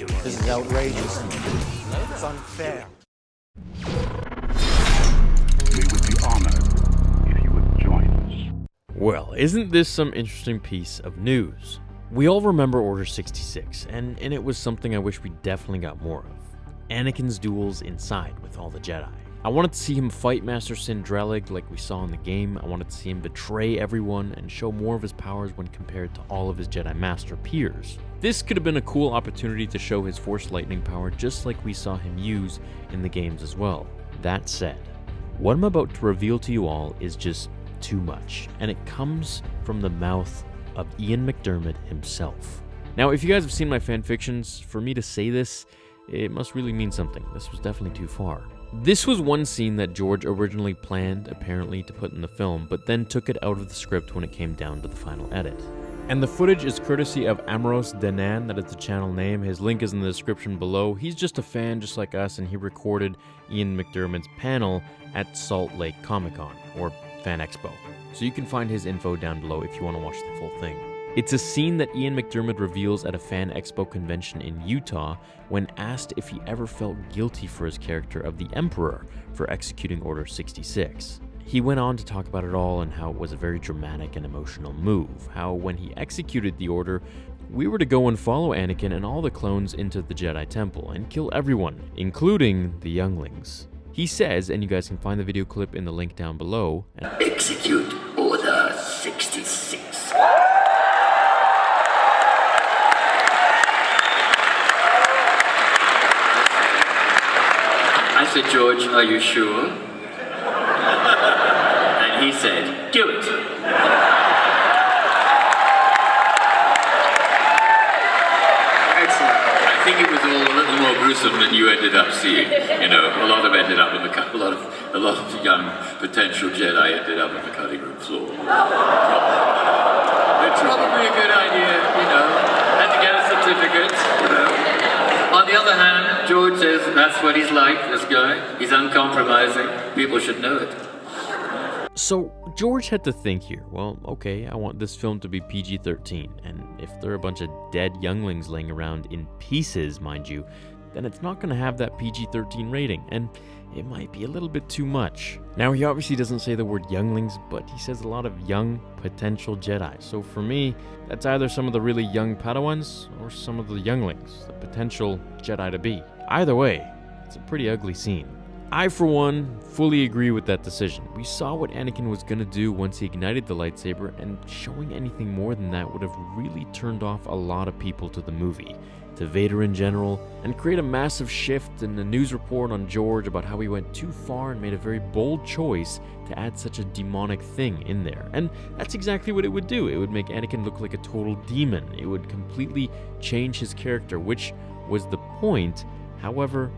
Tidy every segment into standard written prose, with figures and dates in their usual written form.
This is outrageous. It's unfair. We would be honored if you would join us. Well, isn't this some interesting piece of news? We all remember Order 66, and it was something I wish we definitely got more of. Anakin's duels inside with all the Jedi. I wanted to see him fight Master Sindralig like we saw in the game. I wanted to see him betray everyone and show more of his powers when compared to all of his Jedi Master peers. This could have been a cool opportunity to show his Force lightning power just like we saw him use in the games as well. That said, what I'm about to reveal to you all is just too much, and it comes from the mouth of Ian Mcdiarmid himself. Now, if you guys have seen my fanfictions, for me to say this, it must really mean something. This was definitely too far. This was one scene that George originally planned, apparently, to put in the film, but then took it out of the script when it came down to the final edit. And the footage is courtesy of Amros Denan, that is the channel name. His link is in the description below. He's just a fan just like us, and he recorded Ian McDiarmid's panel at Salt Lake Comic-Con, or Fan Expo. So you can find his info down below if you want to watch the full thing. It's a scene that Ian McDiarmid reveals at a Fan Expo convention in Utah when asked if he ever felt guilty for his character of the Emperor for executing Order 66. He went on to talk about it all and how it was a very dramatic and emotional move, how when he executed the Order, we were to go and follow Anakin and all the clones into the Jedi Temple and kill everyone, including the younglings. He says, and you guys can find the video clip in the link down below, Execute Order 66. I said, George, are you sure? And he said, do it. Excellent. I think it was all a little more gruesome than you ended up seeing. You know, a lot of young potential Jedi ended up on the cutting room floor. It's probably a good idea, you know. Had to get a certificate, you know. On the other hand, George says that's what he's like, this guy. He's uncompromising. People should know it. So, George had to think here, well, okay, I want this film to be PG-13, and if there are a bunch of dead younglings laying around in pieces, mind you, then it's not going to have that PG-13 rating, and it might be a little bit too much. Now, he obviously doesn't say the word younglings, but he says a lot of young potential Jedi. So for me, that's either some of the really young Padawans or some of the younglings, the potential Jedi to be. Either way, it's a pretty ugly scene. I, for one, fully agree with that decision. We saw what Anakin was going to do once he ignited the lightsaber, and showing anything more than that would have really turned off a lot of people to the movie, to Vader in general, and create a massive shift in the news report on George about how he went too far and made a very bold choice to add such a demonic thing in there. And that's exactly what it would do. It would make Anakin look like a total demon. It would completely change his character, which was the point. However,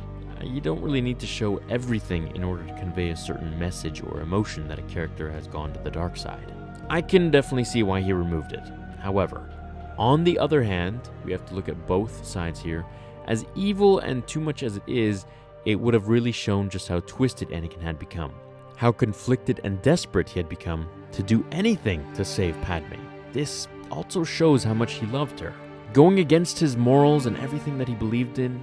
you don't really need to show everything in order to convey a certain message or emotion that a character has gone to the dark side. I can definitely see why he removed it. However, on the other hand, we have to look at both sides here. As evil and too much as it is, it would have really shown just how twisted Anakin had become, how conflicted and desperate he had become to do anything to save Padme. This also shows how much he loved her, going against his morals and everything that he believed in,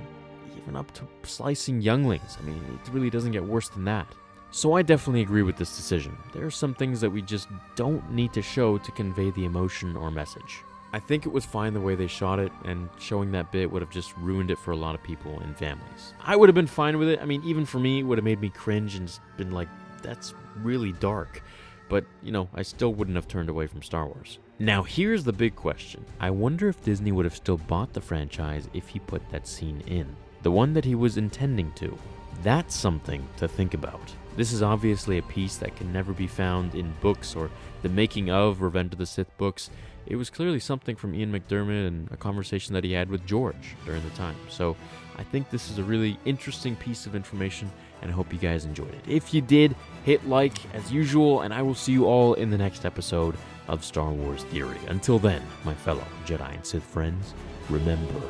even up to slicing younglings. I mean, it really doesn't get worse than that. So I definitely agree with this decision. There are some things that we just don't need to show to convey the emotion or message. I think it was fine the way they shot it, and showing that bit would have just ruined it for a lot of people and families. I would have been fine with it. I mean, even for me, it would have made me cringe and just been like, that's really dark. But, you know, I still wouldn't have turned away from Star Wars. Now, here's the big question. I wonder if Disney would have still bought the franchise if he put that scene in. The one that he was intending to. That's something to think about. This is obviously a piece that can never be found in books or the making of Revenge of the Sith books. It was clearly something from Ian McDiarmid and a conversation that he had with George during the time. So I think this is a really interesting piece of information, and I hope you guys enjoyed it. If you did, hit like as usual, and I will see you all in the next episode of Star Wars Theory. Until then, my fellow Jedi and Sith friends, remember,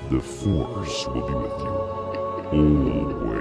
The Force will be with you always.